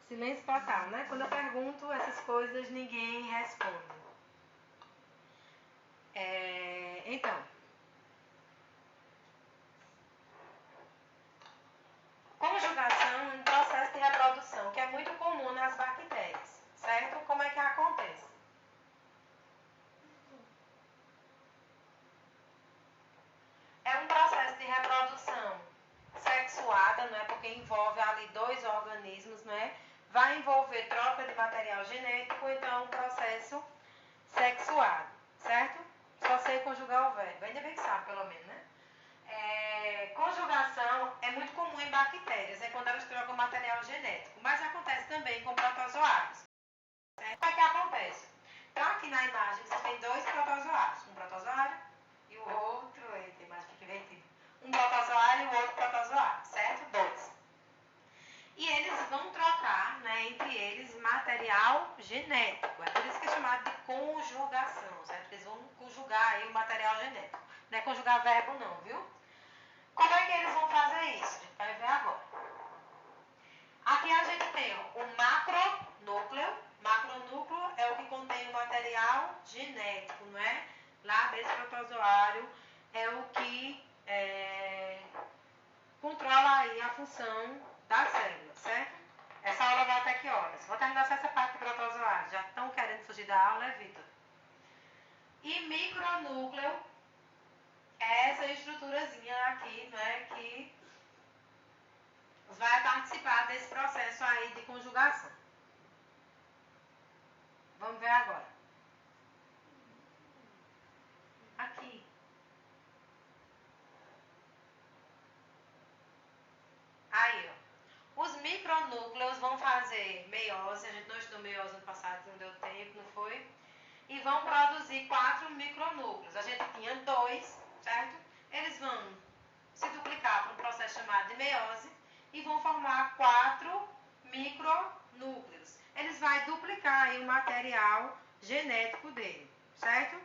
Silêncio total, né? Quando eu pergunto essas coisas, ninguém responde. Então, conjugação é um processo de reprodução que é muito comum nas bactérias, certo? Como é que acontece? É um processo de reprodução sexuada, não é? Porque envolve ali dois organismos, não é? Vai envolver troca de material genético, então é um processo sexuado, certo? Só sei conjugar o verbo, ainda bem que sabe, pelo menos, né? Conjugação é muito comum em bactérias, é quando elas trocam material genético, mas acontece também com protozoários. Como é que acontece? Então, aqui na imagem você tem dois protozoários, um protozoário e o outro, tem mais que divertido, um protozoário e o outro protozoário, certo? Dois. E eles vão trocar, né, entre eles material genético. É por isso que é chamado de conjugação, certo? Eles vão conjugar aí o material genético. Não é conjugar verbo não, viu? Como é que eles vão fazer isso? A gente vai ver agora. Aqui a gente tem o macronúcleo. Macronúcleo é o que contém o material genético, não é? Lá desse protozoário é o que controla aí a função da célula, certo? Essa aula vai até que horas? Vou terminar só essa parte de protozoários. Já estão querendo fugir da aula, Vitor? E micronúcleo é essa estruturazinha aqui, né, que vai participar desse processo aí de conjugação. Vamos ver agora. Aqui. Aí, ó. Os micronúcleos vão fazer meiose. A gente não estudou meiose no passado, não deu tempo, não foi? E vão produzir 4 micronúcleos. A gente tinha 2, certo? Eles vão se duplicar para um processo chamado de meiose e vão formar 4 micronúcleos. Eles vão duplicar aí o material genético dele, certo?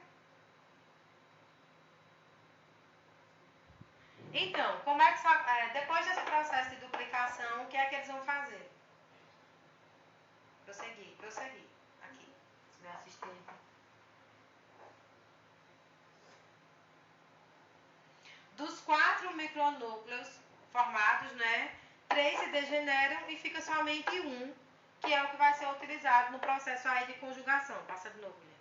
Então, como é que depois desse processo de duplicação, o que é que eles vão fazer? Prosseguir. Aqui, meu assistente. Dos 4 micronúcleos formados, né? 3 se degeneram e fica somente um, que é o que vai ser utilizado no processo aí de conjugação. Passa de novo, Guilherme.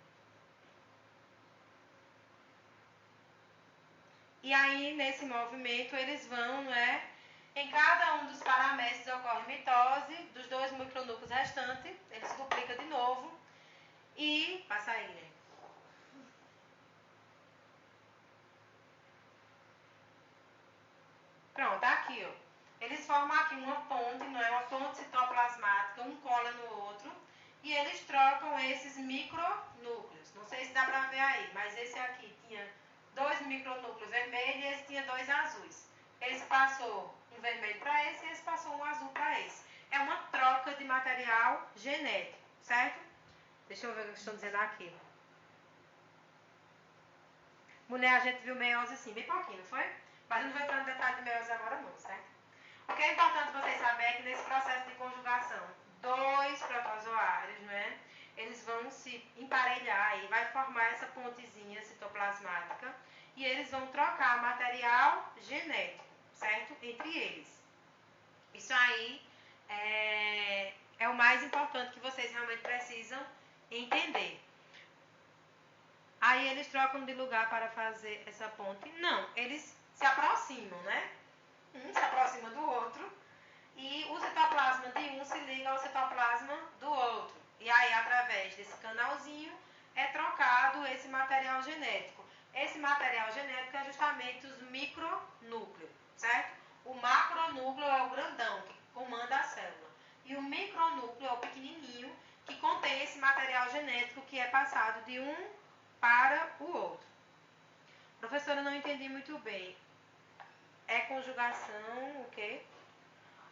E aí, nesse movimento, eles vão, né? Em cada um dos paramécios ocorre mitose dos 2 micronúcleos restantes, ele se duplica de novo e passa aí, né? Pronto, aqui, ó. Eles formam aqui uma ponte, não é? Uma ponte citoplasmática, um cola no outro, e eles trocam esses micronúcleos. Não sei se dá pra ver aí, mas esse aqui tinha 2 micronúcleos vermelhos e esse tinha 2 azuis. Esse passou um vermelho para esse e esse passou um azul para esse. É uma troca de material genético, certo? Deixa eu ver o que estão dizendo aqui. Mulher, a gente viu meiose assim, bem pouquinho, não foi? Mas eu não vou entrar no detalhe de meiose agora não, certo? O que é importante vocês saberem é que nesse processo de conjugação, 2 protozoários, né? Eles vão se emparelhar e vai formar essa pontezinha citoplasmática e eles vão trocar material genético, certo? Entre eles. Isso aí é o mais importante que vocês realmente precisam entender. Aí eles trocam de lugar para fazer essa ponte? Não, eles se aproximam, né? Um se aproxima do outro e o citoplasma de um se liga ao citoplasma do outro. E aí, através desse canalzinho, é trocado esse material genético. Esse material genético é justamente os micronúcleos, certo? O macronúcleo é o grandão, que comanda a célula. E o micronúcleo é o pequenininho, que contém esse material genético que é passado de um para o outro. Professora, não entendi muito bem. É conjugação, o quê?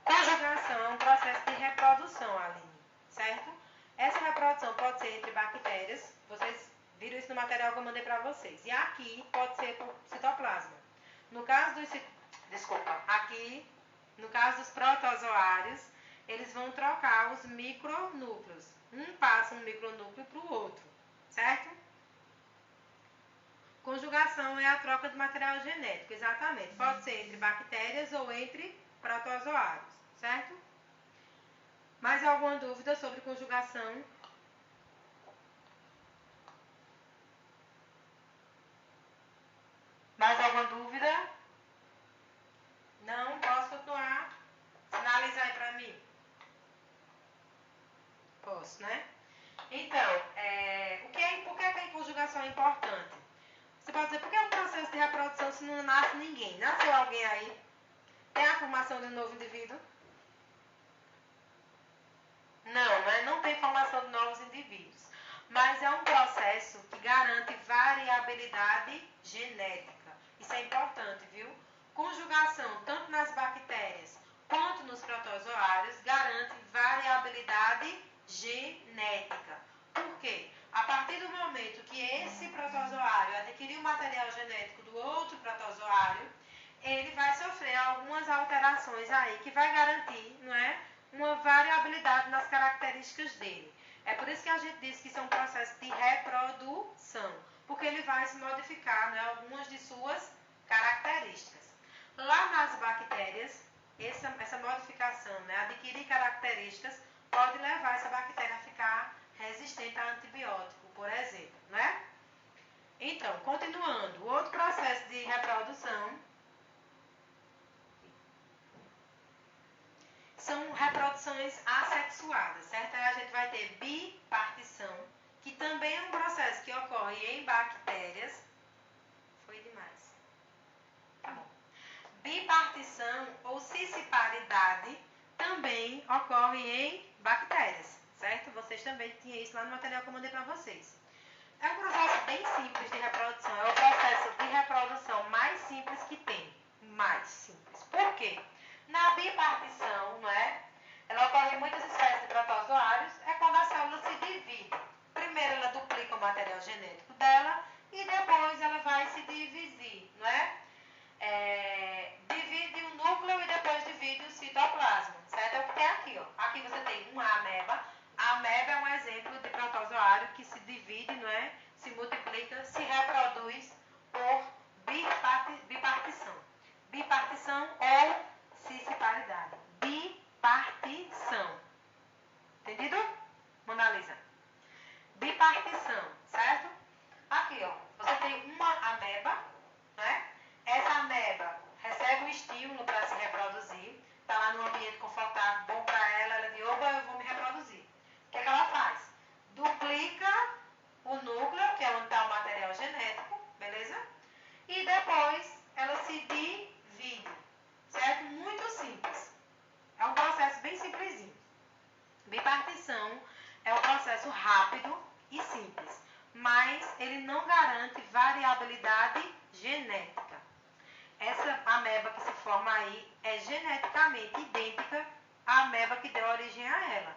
Conjugação é um processo de reprodução, Aline, certo? Essa reprodução pode ser entre bactérias, vocês viram isso no material que eu mandei para vocês. E aqui pode ser por citoplasma. No caso dos aqui, no caso dos protozoários, eles vão trocar os micronúcleos. Um passa um micronúcleo para o outro, certo? Conjugação é a troca de material genético, exatamente. Pode ser entre bactérias ou entre protozoários, certo? Mais alguma dúvida sobre conjugação? Mais alguma dúvida? Não? Posso continuar? Sinaliza aí para mim. Posso, né? Então, por que a conjugação é importante? Você pode dizer, por que é um processo de reprodução se não nasce ninguém? Nasceu alguém aí? Tem a formação de um novo indivíduo? Não tem formação de novos indivíduos. Mas é um processo que garante variabilidade genética. Isso é importante, viu? Conjugação, tanto nas bactérias quanto nos protozoários, garante variabilidade genética. Por quê? A partir do momento que esse protozoário adquirir o material genético do outro protozoário, ele vai sofrer algumas alterações aí que vai garantir, não é, uma variabilidade nas características dele. É por isso que a gente diz que isso é um processo de reprodução, porque ele vai se modificar, né, algumas de suas características. Lá nas bactérias, essa modificação, né, adquirir características, pode levar essa bactéria a ficar resistente a antibiótico, por exemplo, né? Então, continuando, o outro processo de reprodução são reproduções assexuadas, certo? Aí a gente vai ter bipartição, que também é um processo que ocorre em bactérias. Foi demais. Tá bom. Bipartição ou cisparidade também ocorre em bactérias, certo? Vocês também tinham isso lá no material que eu mandei para vocês. É um processo bem simples de reprodução, é o processo de reprodução mais simples que tem. Mais simples. Por quê? Na bipartição, não é? Ela ocorre em muitas espécies de protozoários, é quando a célula se divide. Primeiro ela duplica o material genético dela e depois ela vai se dividir, não é? Divide o núcleo e depois divide o citoplasma, certo? É o que tem aqui, ó. Aqui você tem uma ameba. A ameba é um exemplo de protozoário que se divide, não é? Se multiplica, se ó, você tem uma ameba, né? Essa ameba recebe um estímulo para se reproduzir, está lá num ambiente confortável, bom para ela, ela diz, oba, eu vou me reproduzir. O que é que ela faz? Duplica o núcleo, que é onde está o material genético, beleza? E depois ela se divide, certo? Muito simples. É um processo bem simplesinho. Bipartição é um processo rápido e simples, mas ele não garante variabilidade genética. Essa ameba que se forma aí é geneticamente idêntica à ameba que deu origem a ela,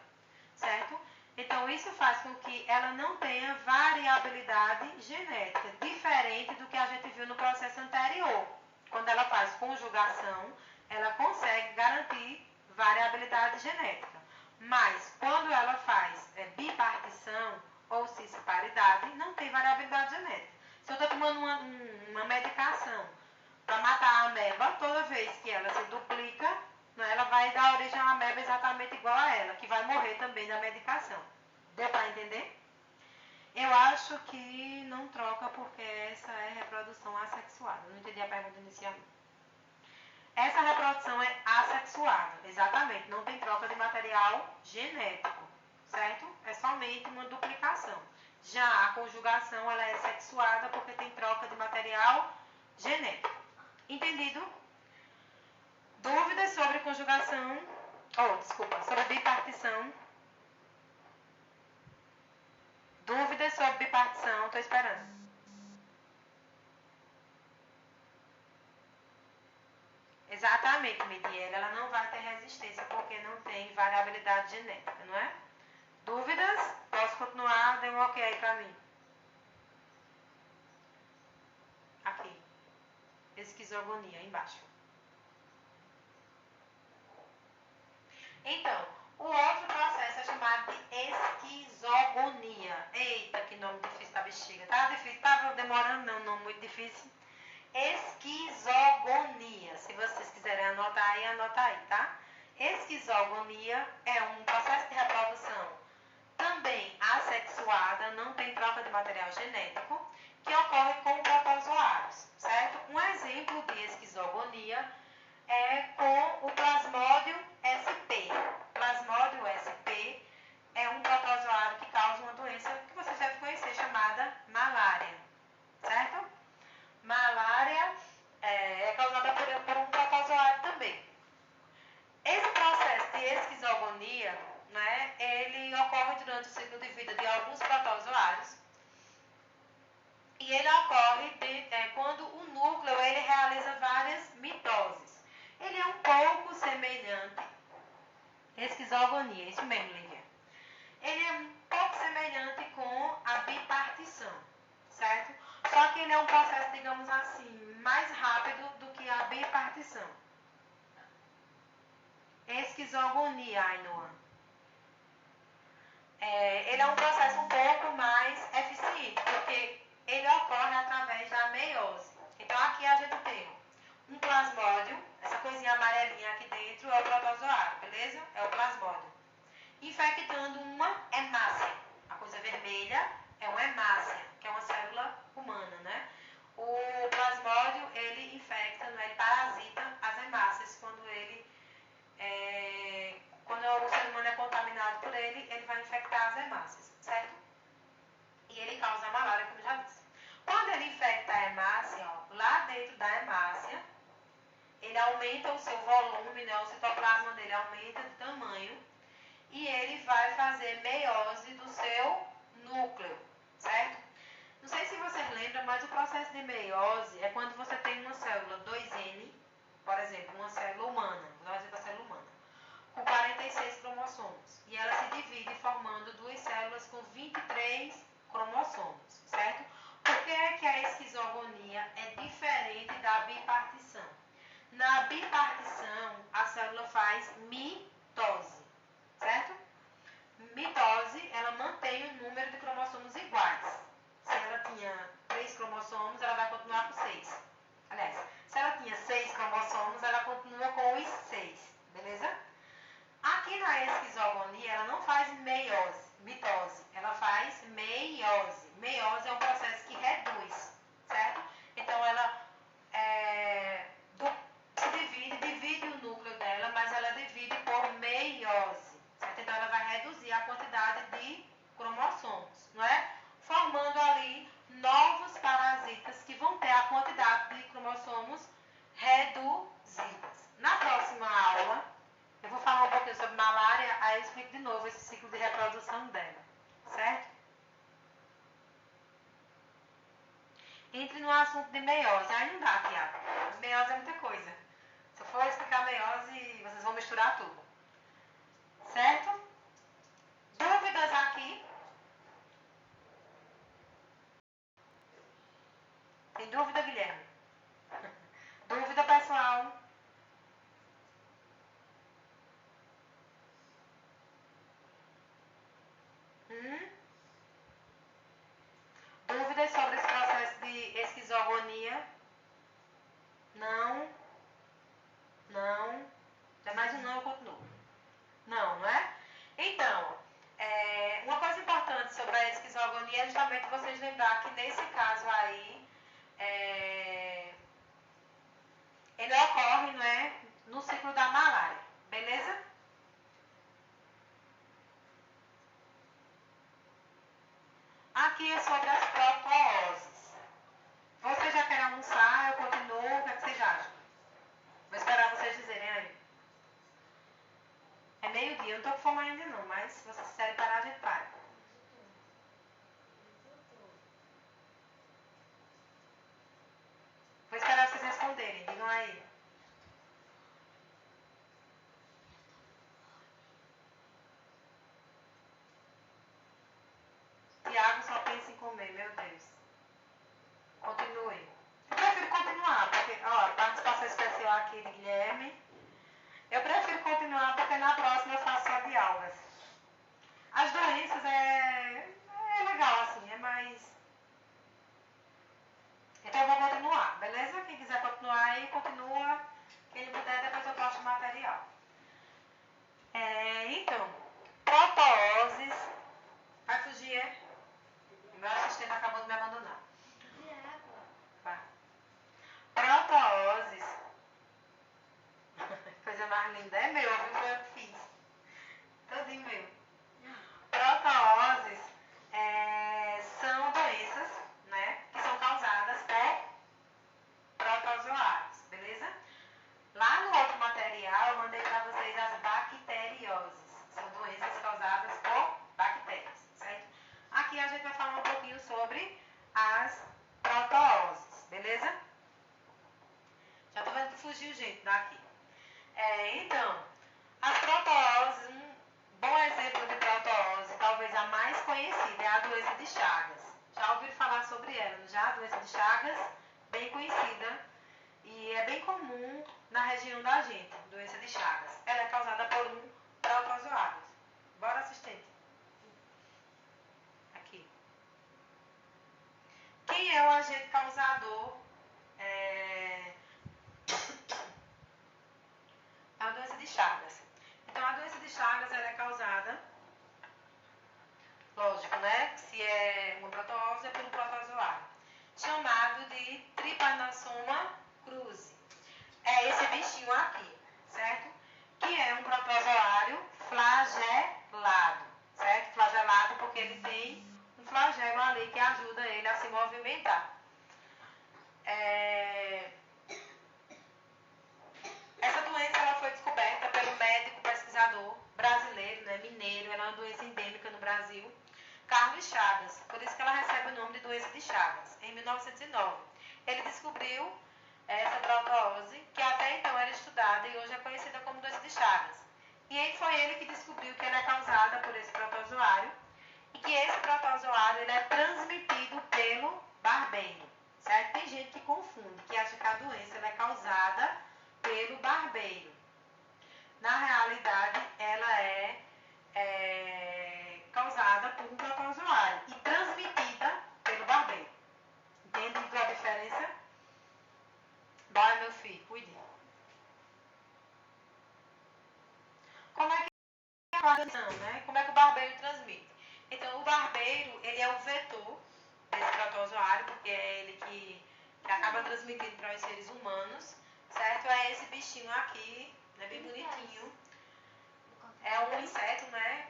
certo? Então, isso faz com que ela não tenha variabilidade genética, diferente do que a gente viu no processo anterior. Quando ela faz conjugação, ela consegue garantir variabilidade genética. Mas, quando ela faz bipartição ou cisparidade, não tem variabilidade genética. Se eu estou tomando uma medicação para matar a ameba, toda vez que ela se duplica, né, ela vai dar origem a uma ameba exatamente igual a ela, que vai morrer também da medicação. Deu para entender? Eu acho que não troca porque essa é reprodução assexuada. Não entendi a pergunta inicial. Essa reprodução é assexuada, exatamente. Não tem troca de material genético, certo? É somente uma duplicação. Já a conjugação, ela é sexuada porque tem troca de material genético. Entendido? Dúvidas sobre conjugação, sobre bipartição? Dúvidas sobre bipartição, estou esperando. Exatamente, Midiela, ela não vai ter resistência porque não tem variabilidade genética, não é? Dúvidas? Posso continuar? Dê um ok aí pra mim. Aqui. Esquizogonia, embaixo. Então, o outro processo é chamado de esquizogonia. Eita, que nome difícil da bexiga. Tá difícil? Tava demorando? Não, não muito difícil. Esquizogonia. Se vocês quiserem anotar aí, anota aí, tá? Esquizogonia é um processo de reprodução também assexuada, não tem troca de material genético, que ocorre com protozoários, certo? Um exemplo de esquizogonia é com o Plasmodium sp. Plasmodium sp é um protozoário que causa uma doença que vocês devem conhecer, chamada malária, certo? Malária é causada por um protozoário também. Esse processo de esquizogonia, né, ele ocorre durante o ciclo de vida de alguns protozoários e ele ocorre quando o núcleo ele realiza várias mitoses. Ele é um pouco semelhante, esquizogonia, isso mesmo, Lívia. Ele é um pouco semelhante com a bipartição, certo? Só que ele é um processo, digamos assim, mais rápido do que a bipartição. Esquizogonia, Ainoa. Ele é um processo um pouco mais eficiente, porque ele ocorre através da meiose. Então, aqui a gente tem um plasmódio, essa coisinha amarelinha aqui dentro é o protozoário, beleza? É o plasmódio. Infectando uma hemácia. A coisa vermelha é uma hemácia, que é uma célula humana, né? O plasmódio, ele infecta, ele parasita as hemácias quando o ser humano é contaminado por ele, ele vai infectar as hemácias, certo? E ele causa a malária, como já disse. Quando ele infecta a hemácia, lá dentro da hemácia, ele aumenta o seu volume, né? O citoplasma dele aumenta de tamanho e ele vai fazer meiose do seu núcleo, certo? Não sei se vocês lembram, mas o processo de meiose é quando você tem uma célula 2N, por exemplo, uma célula humana, vou dar um exemplo da célula humana, com 46 cromossomos. E ela se divide formando duas células com 23 cromossomos, certo? Por que é que a esquizogonia é diferente da bipartição? Na bipartição, a célula faz mitose, certo? Mitose, ela mantém o número de cromossomos iguais. Se ela tinha 3 cromossomos, ela vai continuar com 6. Aliás, se ela tinha 6 cromossomos, ela continua com os 6, beleza? Aqui na esquizogonia, ela não faz mitose, ela faz meiose. Meiose é um processo que reduz. entre no assunto de meiose. Aí não dá, Tiago. Meiose é muita coisa. Se eu for explicar meiose, vocês vão misturar tudo. Certo? Dúvidas aqui? Tem dúvida, Guilherme? Dúvida, pessoal? Dúvidas sobre esse processo de esquizogonia? Não? Não? É mais um não, eu continuo. Não, não é? Então, uma coisa importante sobre a esquizogonia é justamente vocês lembrar que nesse caso aí, ele ocorre, não é, no ciclo da malária, beleza? Aqui é sobre as protooses. Vocês já querem almoçar? Eu continuo, o que é que vocês acham? Vou esperar vocês dizerem aí. É meio-dia, eu não tô com fome ainda não, mas se vocês quiserem parar, a gente para. Vou esperar vocês responderem, digam aí. Tiago só pensa em comer, meu Deus. Continue. Eu prefiro continuar, porque, ó, a participação especial aqui de Guilherme. Eu prefiro continuar porque na próxima eu faço só de algas. As doenças é legal assim, é mais. Então eu vou continuar, beleza? Quem quiser continuar aí, continua. Quem não puder, depois eu posto o material. Então, protooses. Vai fugir, é? Meu assistente acabou de me abandonar. Vai. Protooses. Coisa mais linda. É meu, viu? Foi eu que fiz. Todinho meu. Protooses são doenças, né, que são causadas por protozoários, beleza? Lá no outro material eu mandei para vocês as bacterioses. São doenças causadas por bactérias, certo? Aqui a gente vai falar um pouquinho sobre as protooses, beleza? Já tô vendo que fugiu gente daqui. Então, as protooses, um bom exemplo de protoose, talvez a mais conhecida, é a doença de Chagas. Já ouviram falar sobre ela, não já? A doença de Chagas, bem conhecida e é bem comum na região da gente, doença de Chagas. Ela é causada por um protozoário. Bora, assistente. Aqui. Quem é o agente causador? É a doença de Chagas. Então, a doença de Chagas ela é causada, lógico, né? Se é uma protoose, é por um protozoário, chamado de Trypanosoma cruzi. É esse bichinho aqui, certo? Que é um protozoário flagelado, certo? Flagelado porque ele tem um flagelo ali que ajuda ele a se movimentar. Essa doença ela foi descoberta pelo médico pesquisador brasileiro, né, mineiro, ela é uma doença endêmica no Brasil, Carlos Chagas, por isso que ela recebe o nome de doença de Chagas, em 1909. Ele descobriu essa protoose, que até então era estudada e hoje é conhecida como doença de Chagas. E aí foi ele que descobriu que ela é causada por esse protozoário e que esse protozoário ele é transmitido pelo barbeiro, certo? Tem gente que confunde, que acha que a doença ela é causada pelo barbeiro. Na realidade, ela é causada por um protozoário e transmitida pelo barbeiro. Entende qual a diferença? Vai, meu filho, cuide. Como é que é a organização, né? Como é que o barbeiro transmite? Então, o barbeiro, ele é o vetor desse protozoário, porque é ele que acaba transmitindo para os seres humanos, certo? É esse bichinho aqui, né? Bem bonitinho. É um inseto, né?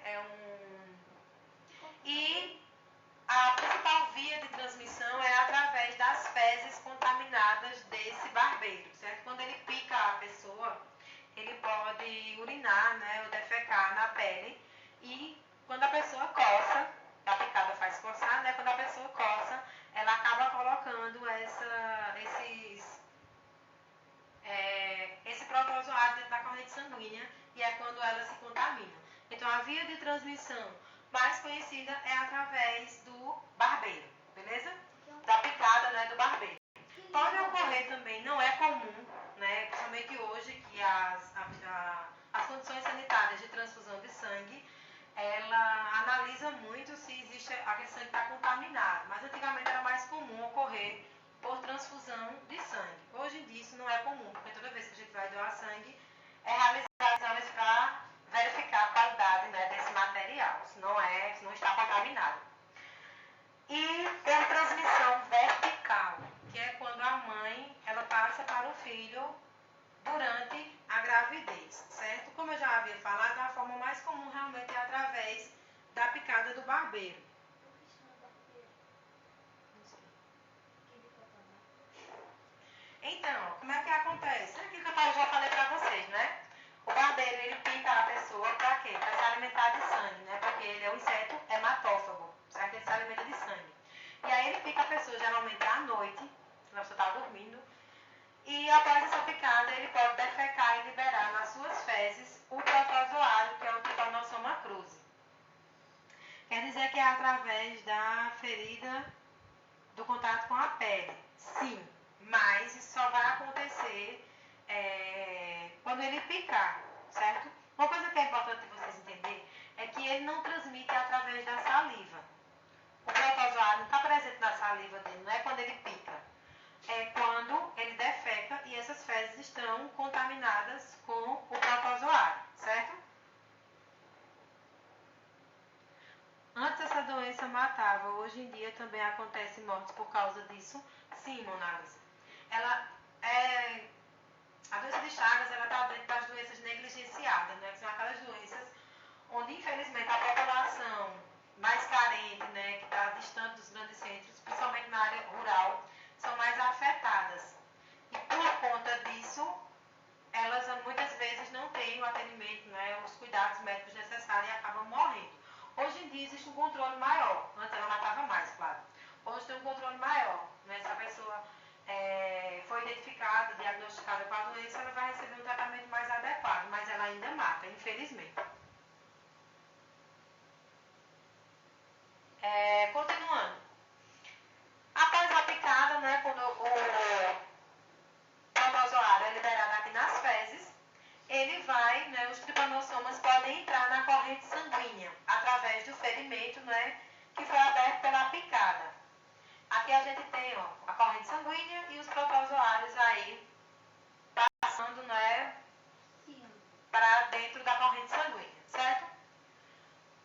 E a principal via de transmissão é através das fezes contaminadas desse barbeiro, certo? Quando ele pica a pessoa, ele pode urinar, né, ou defecar na pele. E quando a pessoa coça, a picada faz coçar, né? Quando a pessoa coça, ela acaba acaba colocando esse protozoário dentro da corrente sanguínea e é quando ela se contamina. Então, a via de transmissão mais conhecida é através do barbeiro, beleza? Da picada, né, do barbeiro. Pode ocorrer também, não é comum, né, principalmente hoje que as condições sanitárias de transfusão de sangue, ela analisa muito se existe aquele sangue está contaminado, mas antigamente era mais comum ocorrer por transfusão de sangue. Hoje em dia isso não é comum, porque toda vez que a gente vai doar sangue, é realizar exames para verificar a qualidade, né, desse material, se não está contaminado. E tem a transmissão vertical, que é quando a mãe ela passa para o filho durante a gravidez, certo? Como eu já havia falado, a forma mais comum realmente é através da picada do barbeiro. Então, como é que acontece? É aquilo que eu já falei para vocês, né? O barbeiro, ele pica a pessoa para quê? Para se alimentar de sangue, né? Porque ele é um inseto hematófago, certo? Ele se alimenta de sangue. E aí ele pica a pessoa geralmente à noite, quando a pessoa está dormindo, e após essa picada ele pode defecar e liberar nas suas fezes o protozoário, que é o Trypanosoma cruzi. Quer dizer que é através da ferida do contato com a pele. Sim, mas isso só vai acontecer quando ele picar, certo? Uma coisa que é importante vocês entenderem é que ele não transmite através da saliva. O protozoário não está presente na saliva dele, não é quando ele pica. É quando ele defeca e essas fezes estão contaminadas com o protozoário, certo? Antes essa doença matava, hoje em dia também acontece mortes por causa disso. Sim, Monagas. A doença de Chagas está dentro das doenças negligenciadas, né? Que são aquelas doenças onde infelizmente a população mais carente, né, que está distante dos grandes centros, principalmente na área rural, são mais afetadas. E por conta disso, elas muitas vezes não têm o atendimento, né, os cuidados médicos necessários e acabam morrendo. Hoje em dia existe um controle maior. Antes ela matava mais, claro. Hoje tem um controle maior. Né? Se a pessoa foi identificada, diagnosticada com a doença, ela vai receber um tratamento mais adequado, mas ela ainda mata, infelizmente. Continuando. Após a picada, né, quando o protozoário é liberado aqui nas fezes, ele vai, né, os tripanossomas podem entrar na corrente sanguínea através do ferimento, né, que foi aberto pela picada. Aqui a gente tem, ó, a corrente sanguínea e os protozoários aí passando, né, para dentro da corrente sanguínea, certo?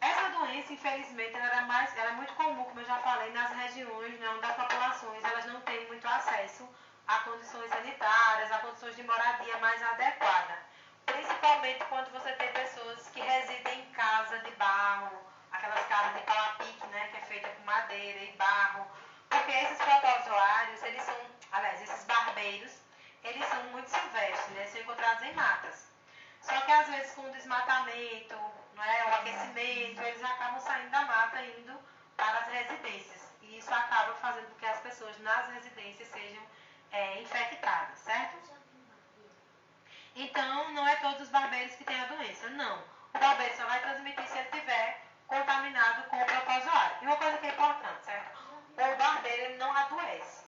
Essa doença, infelizmente, ela é muito comum, como eu já falei, nas regiões, né, onde as populações elas não têm muito acesso a condições sanitárias, a condições de moradia mais adequada. Principalmente quando você tem pessoas que residem em casa de barro, aquelas casas de pau-a-pique, né, que é feita com madeira e barro. Porque esses protozoários, esses barbeiros, eles são muito silvestres, né, são encontrados em matas. Só que às vezes com o desmatamento, né, o aquecimento, eles acabam saindo da mata e indo para as residências. E isso acaba fazendo com que as pessoas nas residências sejam infectadas, certo? Então, não é todos os barbeiros que têm a doença, não. O barbeiro só vai transmitir se ele estiver contaminado com o protozoário. E uma coisa que é importante, certo? O barbeiro ele não adoece.